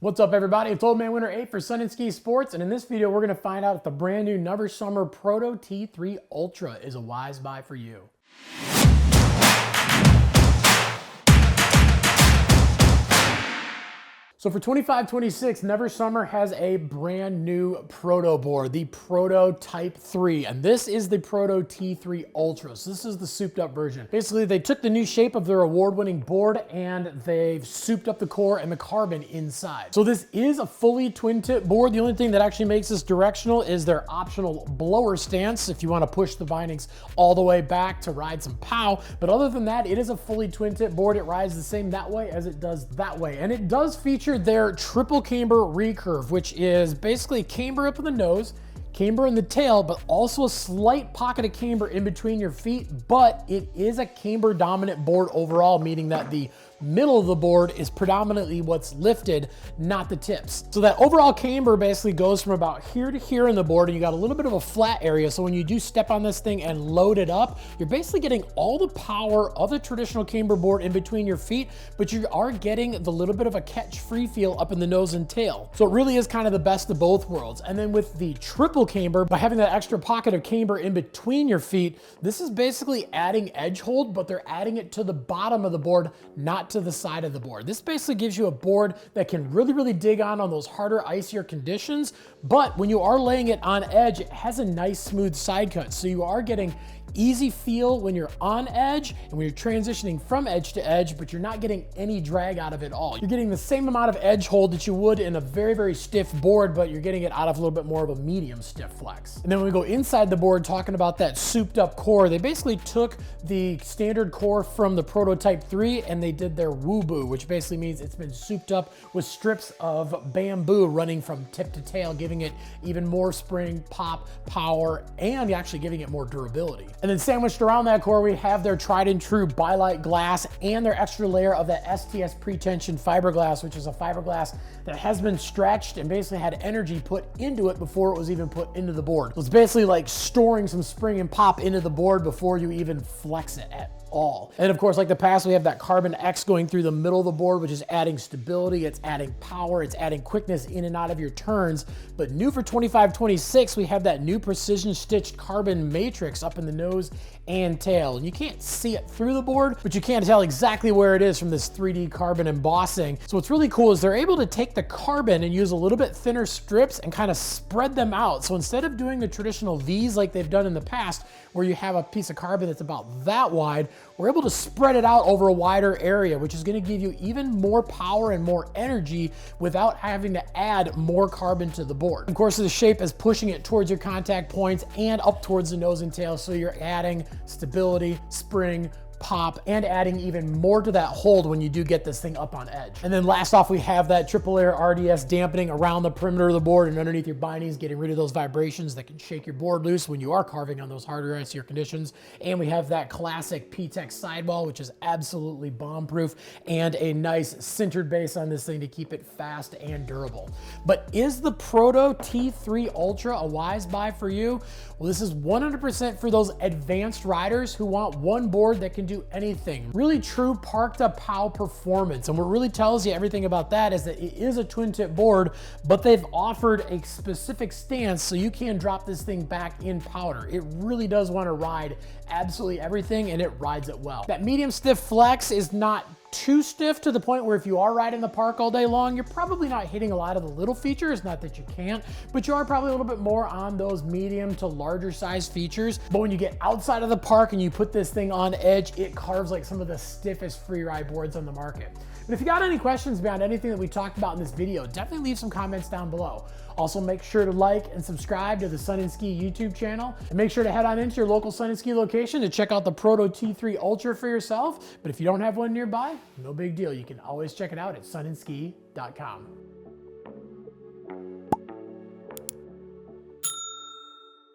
What's up everybody, it's Old Man Winter 8 for Sun and Ski Sports, and in this video we're going to find out if the brand new Never Summer Proto T3 Ultra is a wise buy for you. So for 25-26, Never Summer has a brand new Proto board, the Proto Type 3, and this is the Proto T3 Ultra. So this is the souped up version. Basically, they took the new shape of their award-winning board and they've souped up the core and the carbon inside. So this is a fully twin tip board. The only thing that actually makes this directional is their optional blower stance if you want to push the bindings all the way back to ride some pow. But other than that, it is a fully twin tip board. It rides the same that way as it does that way. And it does feature their triple camber recurve, which is basically camber up in the nose, camber in the tail, but also a slight pocket of camber in between your feet. But it is a camber dominant board overall, meaning that the middle of the board is predominantly what's lifted, not the tips. So that overall camber basically goes from about here to here in the board, and you got a little bit of a flat area. So when you do step on this thing and load it up, you're basically getting all the power of the traditional camber board in between your feet, but you are getting the little bit of a catch free feel up in the nose and tail. So it really is kind of the best of both worlds. And then with the triple camber, by having that extra pocket of camber in between your feet, this is basically adding edge hold, but they're adding it to the bottom of the board, not to the side of the board. This basically gives you a board that can really dig on those harder, icier conditions, but when you are laying it on edge, it has a nice smooth side cut. So you are getting easy feel when you're on edge and when you're transitioning from edge to edge, but you're not getting any drag out of it all. You're getting the same amount of edge hold that you would in a very stiff board, but you're getting it out of a little bit more of a medium stiff flex. And then when we go inside the board, talking about that souped up core, they basically took the standard core from the Proto Type 3 and they did their woo-boo, which basically means it's been souped up with strips of bamboo running from tip to tail, giving it even more spring, pop, power, and actually giving it more durability. And then sandwiched around that core, we have their tried and true Bi-Light glass and their extra layer of that STS pre-tension fiberglass, which is a fiberglass that has been stretched and basically had energy put into it before it was even put into the board. So it's basically like storing some spring and pop into the board before you even flex it at all. And of course, like the past, we have that Carbon X going through the middle of the board, which is adding stability, it's adding power, it's adding quickness in and out of your turns. But new for 25-26, we have that new precision stitched carbon matrix up in the nose and tail. And you can't see it through the board, but you can tell exactly where it is from this 3D carbon embossing. So what's really cool is they're able to take the carbon and use a little bit thinner strips and kind of spread them out. So instead of doing the traditional V's like they've done in the past, where you have a piece of carbon that's about that wide, we're able to spread it out over a wider area, which is going to give you even more power and more energy without having to add more carbon to the board. Of course, the shape is pushing it towards your contact points and up towards the nose and tail, so you're adding stability, spring, pop, and adding even more to that hold when you do get this thing up on edge. And then last off, we have that triple layer RDS dampening around the perimeter of the board and underneath your bindings, getting rid of those vibrations that can shake your board loose when you are carving on those harder, icier conditions. And we have that classic P-Tech sidewall, which is absolutely bomb-proof, and a nice sintered base on this thing to keep it fast and durable. But is the Proto T3 Ultra a wise buy for you? Well, this is 100% for those advanced riders who want one board that can do anything. Really true parked up pow performance. And what really tells you everything about that is that it is a twin tip board, but they've offered a specific stance so you can drop this thing back in powder. It really does want to ride absolutely everything, and it rides it well. That medium stiff flex is not too stiff to the point where if you are riding the park all day long, you're probably not hitting a lot of the little features. Not that you can't, but you are probably a little bit more on those medium to larger size features. But when you get outside of the park and you put this thing on edge, it carves like some of the stiffest free ride boards on the market. But if you got any questions beyond anything that we talked about in this video, definitely leave some comments down below. Also, make sure to like and subscribe to the Sun and Ski YouTube channel, and make sure to head on into your local Sun and Ski location to check out the Proto T3 Ultra for yourself. But if you don't have one nearby, no big deal. You can always check it out at sunandski.com.